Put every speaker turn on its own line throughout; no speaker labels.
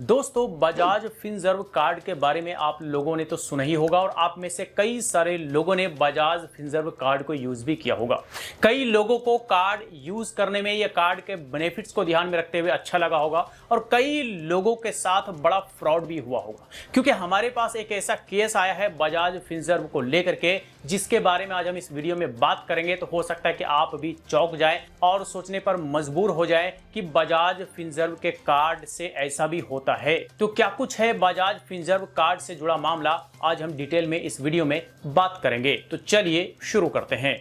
दोस्तों, Bajaj Finserv card के बारे में आप लोगों ने तो सुना ही होगा और आप में से कई सारे लोगों ने बजाज फिनसर्व कार्ड को यूज भी किया होगा। कई लोगों को कार्ड यूज करने में या कार्ड के बेनिफिट्स को ध्यान में रखते हुए अच्छा लगा होगा और कई लोगों के साथ बड़ा फ्रॉड भी हुआ होगा, क्योंकि हमारे पास एक ऐसा केस आया है बजाज फिनसर्व को लेकर के जिसके बारे में आज हम इस वीडियो में बात करेंगे। तो हो सकता है कि आप भी चौंक जाएं और सोचने पर मजबूर हो जाएं कि बजाज फिनसर्व के कार्ड से ऐसा भी होता है। तो क्या कुछ है बजाज फिनसर्व कार्ड से जुड़ा मामला, आज हम डिटेल में इस वीडियो में बात करेंगे। तो चलिए शुरू करते हैं।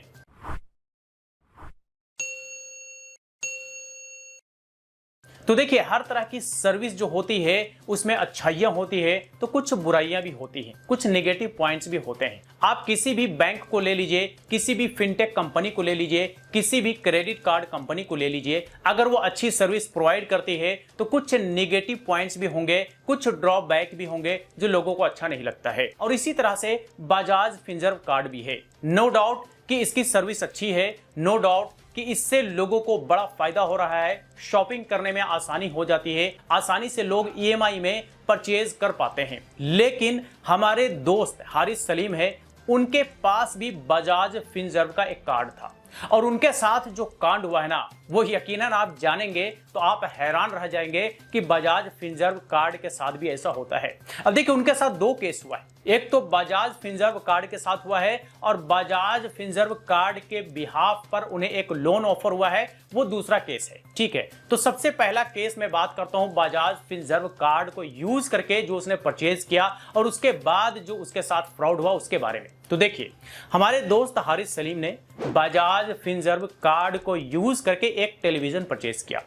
तो देखिए, हर तरह की सर्विस जो होती है उसमें अच्छाइयां होती है तो कुछ बुराइयां भी होती हैं, कुछ नेगेटिव पॉइंट्स भी होते हैं। आप किसी भी बैंक को ले लीजिए, किसी भी फिनटेक कंपनी को ले लीजिए, किसी भी क्रेडिट कार्ड कंपनी को ले लीजिए, अगर वो अच्छी सर्विस प्रोवाइड करती है तो कुछ नेगेटिव पॉइंट्स भी होंगे, कुछ ड्रॉबैक भी होंगे जो लोगों को अच्छा नहीं लगता है। और इसी तरह से बजाज फिनसर्व कार्ड भी है। नो डाउट कि इसकी सर्विस अच्छी है, नो डाउट कि इससे लोगों को बड़ा फायदा हो रहा है, शॉपिंग करने में आसानी हो जाती है, आसानी से लोग ईएमआई में परचेज कर पाते हैं। लेकिन हमारे दोस्त हारिस सलीम है, उनके पास भी बजाज फिनसर्व का एक कार्ड था और उनके साथ जो कांड हुआ है ना, वो यकीनन आप जानेंगे तो आप हैरान रह जाएंगे कि बजाज फिनसर्व कार्ड के साथ भी ऐसा होता है। अब देखिए, उनके साथ दो केस हुआ है। एक तो बजाज फिनसर्व कार्ड के साथ हुआ है और बजाज फिनसर्व कार्ड के बिहाफ पर उन्हें एक लोन ऑफर हुआ है, वो दूसरा केस है। ठीक है, तो सबसे पहला केस मैं बात करता हूं बजाज फिनसर्व कार्ड को यूज करके जो उसने परचेज किया और उसके बाद जो उसके साथ फ्रॉड हुआ उसके बारे में। तो देखिए, हमारे दोस्त हारिस सलीम ने बजाज फिनसर्व कार्ड को यूज करके एक टेलीविजन परचेज किया।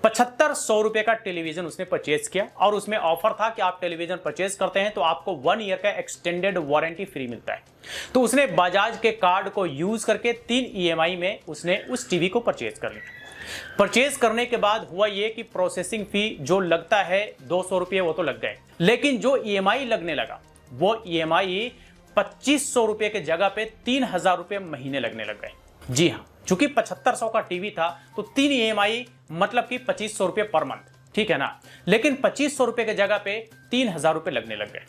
7500 रुपए का टेलीविजन उसने परचेज किया और उसमें ऑफर था कि आप टेलीविजन परचेज करते हैं तो आपको 1 ईयर का एक्सटेंडेड वारंटी फ्री मिलता है। तो उसने बजाज के कार्ड को यूज करके 3 ईएमआई में उसने उस टीवी को परचेज कर लिया। परचेज करने के बाद हुआ यह कि प्रोसेसिंग फी जो लगता है 200 रुपये वो तो लग गए, लेकिन जो ईएमआई लगने लगा वो ईएमआई 2500 रुपये के जगह पे 3000 रुपये महीने लगने लग गए। जी हाँ, चूंकि 7500 का टीवी था तो 3 ईएमआई मतलब कि 2500 रुपये पर मंथ, ठीक है ना। लेकिन 2500 रुपये के जगह पे 3000 रुपये लगने लग गए।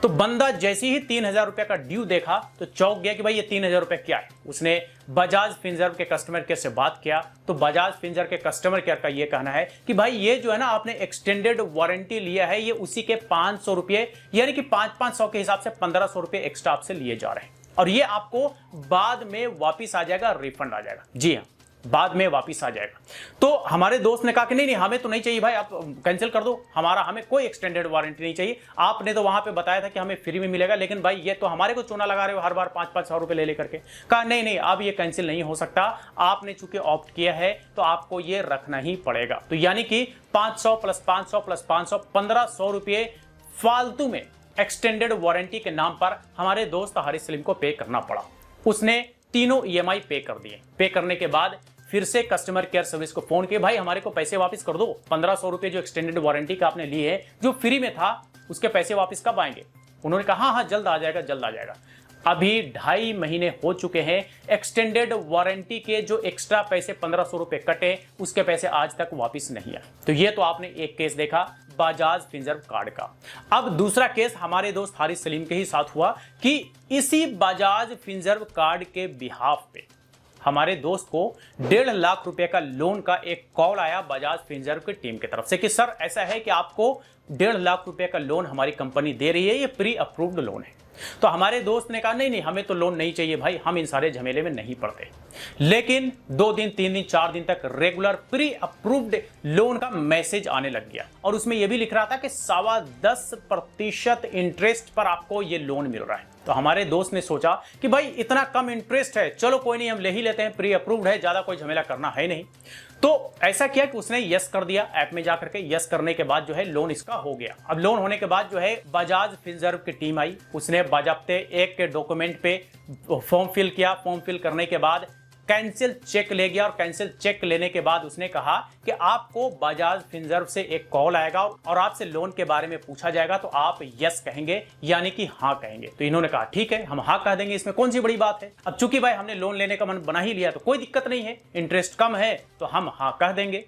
तो बंदा जैसे ही 3000 रुपये का ड्यू देखा तो चौंक गया कि भाई ये 3000 रुपये क्या है। उसने बजाज फिनसर्व के कस्टमर केयर से बात किया तो बजाज फिनसर्व के कस्टमर केयर का ये कहना है कि भाई ये जो है ना, आपने एक्सटेंडेड वारंटी लिया है, ये उसी के 500 रुपये यानी कि 500 के हिसाब से 1500 रुपये एक्स्ट्रा आपसे लिए जा रहे हैं और ये आपको बाद में वापिस आ जाएगा, रिफंड आ जाएगा। जी हाँ, बाद में वापिस आ जाएगा। तो हमारे दोस्त ने कहा कि नहीं हमें तो नहीं चाहिए भाई, आप कैंसिल कर दो, हमें कोई एक्सटेंडेड वारंटी नहीं चाहिए। आपने तो वहां पे बताया था कि हमें फ्री में मिलेगा, लेकिन भाई ये तो हमारे को चूना लगा रहे हो हर बार 500 रुपए ले करके। कहा नहीं अब ये कैंसिल नहीं हो सकता, आपने चूंकि ऑप्ट किया है तो आपको ये रखना ही पड़ेगा। तो यानी कि 500 प्लस 500 प्लस 500 1500 रुपये फालतू में एक्सटेंडेड वारंटी के नाम पर हमारे दोस्त हारिस सलीम को पे करना पड़ा। उसने तीनों ईएमआई पे कर दिए। पे करने के बाद फिर से कस्टमर केयर सर्विस को फोन किया, भाई हमारे को पैसे वापस कर दो, 1500 रुपये जो एक्सटेंडेड वारंटी का आपने लिए है, जो फ्री में था, उसके पैसे वापस कब आएंगे। उन्होंने कहा हाँ जल्द आ जाएगा, जल्द आ जाएगा। अभी 2.5 महीने हो चुके हैं, एक्सटेंडेड वारंटी के जो एक्स्ट्रा पैसे 1500 रुपये कटे उसके पैसे आज तक वापस नहीं आए। तो ये तो आपने एक केस देखा बजाज फिनसर्व कार्ड का। अब दूसरा केस हमारे दोस्त हारिस सलीम के ही साथ हुआ कि इसी बजाज फिनसर्व कार्ड के बिहाफ पे हमारे दोस्त को 1.5 लाख रुपए का लोन का एक कॉल आया बजाज फिनसर्व की टीम की तरफ से कि सर ऐसा है कि आपको 1.5 लाख रुपए का लोन हमारी कंपनी दे रही है, ये प्री अप्रूव्ड लोन है। तो हमारे दोस्त ने कहा नहीं हमें तो लोन नहीं चाहिए भाई, हम इन सारे झमेले में नहीं पड़ते। लेकिन 2 दिन 3 दिन 4 दिन तक रेगुलर प्री अप्रूव्ड लोन का मैसेज आने लग गया और उसमें यह भी लिख रहा था कि 10.25% इंटरेस्ट पर आपको ये लोन मिल रहा है। तो हमारे दोस्त ने सोचा कि भाई इतना कम इंटरेस्ट है, चलो कोई नहीं हम ले ही लेते हैं, प्री अप्रूव्ड है, ज्यादा कोई झमेला करना है नहीं। तो ऐसा किया कि उसने यस कर दिया ऐप में जाकर के। यस करने के बाद जो है लोन इसका हो गया। अब लोन होने के बाद जो है बजाज फिनसर्व की टीम आई, उसने बाजाब्ते एक के डॉक्यूमेंट पे फॉर्म फिल किया। फॉर्म फिल करने के बाद कैंसिल चेक ले गया और कैंसिल चेक लेने के बाद उसने कहा कि आपको बजाज फिनसर्व से एक कॉल आएगा और आपसे लोन के बारे में पूछा जाएगा, तो आप यस कहेंगे यानी कि हाँ कहेंगे। तो इन्होंने कहा ठीक है हम हाँ कह देंगे, इसमें कौन सी बड़ी बात है। अब चूंकि भाई हमने लोन लेने का मन बना ही लिया तो कोई दिक्कत नहीं है, इंटरेस्ट कम है तो हम हाँ कह देंगे।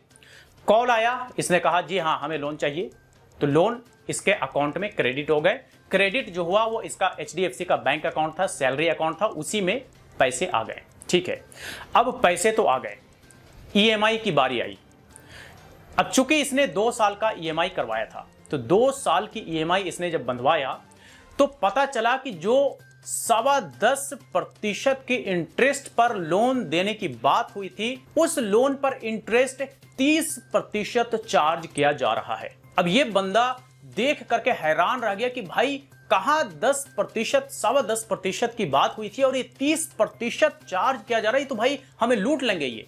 कॉल आया, इसने कहा जी हाँ हमें लोन चाहिए। तो लोन इसके अकाउंट में क्रेडिट हो गए। क्रेडिट जो हुआ वो इसका HDFC का बैंक अकाउंट था, सैलरी अकाउंट था, उसी में पैसे आ गए। ठीक है, अब पैसे तो आ गए, EMI की बारी आई। अब चूंकि इसने 2 साल का EMI करवाया था, तो 2 साल की EMI इसने जब बंधवाया तो पता चला कि जो 10.25% की इंटरेस्ट पर लोन देने की बात हुई थी, उस लोन पर इंटरेस्ट 30% चार्ज किया जा रहा है। अब यह बंदा देख करके हैरान रह गया कि भाई कहां 10%, 10.25% की बात हुई थी और ये 30% चार्ज किया जा रहा है, तो भाई हमें लूट लेंगे ये।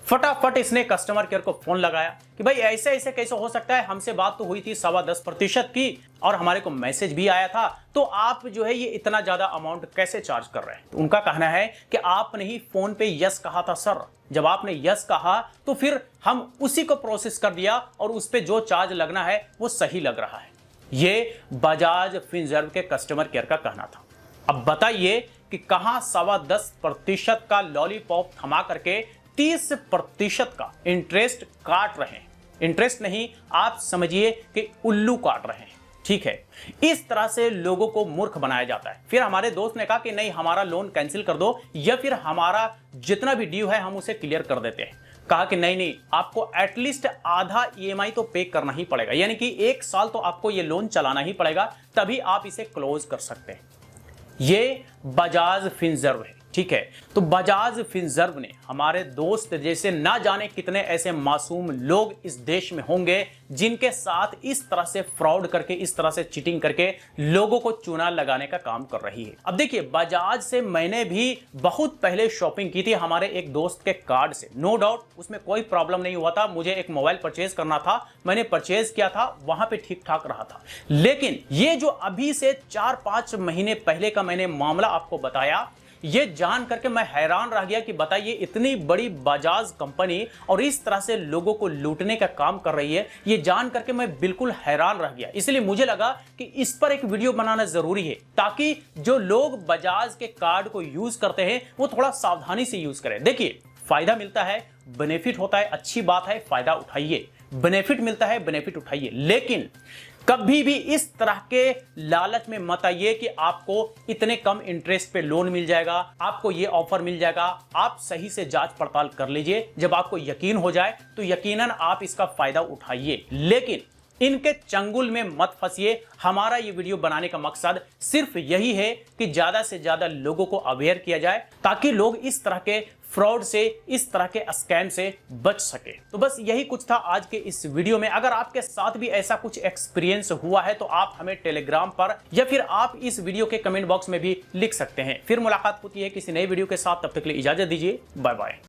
फटाफट इसने कस्टमर केयर को फोन लगाया कि भाई ऐसे ऐसे कैसे हो सकता है, हमसे बात तो हुई थी 10.25% की और हमारे को मैसेज भी आया था, तो आप जो है ये इतना ज्यादा अमाउंट कैसे चार्ज कर रहे हैं। तो उनका कहना है कि आपने ही फोन पे यस कहा था सर, जब आपने यस कहा तो फिर हम उसी को प्रोसेस कर दिया और उस पर जो चार्ज लगना है वो सही लग रहा है। ये बजाज फिनसर्व के कस्टमर केयर का कहना था। अब बताइए कि कहां 10.25% का लॉलीपॉप थमा करके 30% का इंटरेस्ट काट रहे हैं। इंटरेस्ट नहीं, आप समझिए कि उल्लू काट रहे हैं। ठीक है, इस तरह से लोगों को मूर्ख बनाया जाता है। फिर हमारे दोस्त ने कहा कि नहीं, हमारा लोन कैंसिल कर दो या फिर हमारा जितना भी ड्यू है हम उसे क्लियर कर देते हैं। कहा कि नहीं, आपको एटलीस्ट आधा EMI तो पे करना ही पड़ेगा, यानी कि 1 साल तो आपको ये लोन चलाना ही पड़ेगा, तभी आप इसे क्लोज कर सकते हैं। ये बजाज फिनसर्व है। ठीक है, तो बजाज फिनसर्व ने हमारे दोस्त जैसे ना जाने कितने ऐसे मासूम लोग इस देश में होंगे जिनके साथ इस तरह से फ्रॉड करके, इस तरह से चीटिंग करके लोगों को चूना लगाने का काम कर रही है। अब देखिए, बजाज से मैंने भी बहुत पहले शॉपिंग की थी हमारे एक दोस्त के कार्ड से, नो डाउट उसमें कोई प्रॉब्लम नहीं हुआ था। मुझे एक मोबाइल परचेज करना था, मैंने परचेज किया था, वहां पे ठीक ठाक रहा था। लेकिन ये जो अभी से 4-5 महीने पहले का मैंने मामला आपको बताया, ये जान करके मैं हैरान रह गया कि बताइए इतनी बड़ी बजाज कंपनी और इस तरह से लोगों को लूटने का काम कर रही है। ये जान करके मैं बिल्कुल हैरान रह गया। इसलिए मुझे लगा कि इस पर एक वीडियो बनाना जरूरी है, ताकि जो लोग बजाज के कार्ड को यूज करते हैं वो थोड़ा सावधानी से यूज करें। देखिए, फायदा मिलता है, बेनिफिट होता है, अच्छी बात है, फायदा उठाइए। बेनिफिट मिलता है, बेनिफिट उठाइए, लेकिन कभी भी इस तरह के लालच में मत आइए कि आपको इतने कम इंटरेस्ट पे लोन मिल जाएगा, आपको ये ऑफर मिल जाएगा। आप सही से जांच पड़ताल कर लीजिए, जब आपको यकीन हो जाए तो यकीनन आप इसका फायदा उठाइए, लेकिन इनके चंगुल में मत फंसिए। हमारा ये वीडियो बनाने का मकसद सिर्फ यही है कि ज्यादा से ज्यादा लोगों को अवेयर किया जाए, ताकि लोग इस तरह के फ्रॉड से, इस तरह के स्कैम से बच सके। तो बस यही कुछ था आज के इस वीडियो में। अगर आपके साथ भी ऐसा कुछ एक्सपीरियंस हुआ है तो आप हमें टेलीग्राम पर या फिर आप इस वीडियो के कमेंट बॉक्स में भी लिख सकते हैं। फिर मुलाकात होती है किसी नई वीडियो के साथ, तब तक के लिए इजाजत दीजिए, बाय बाय।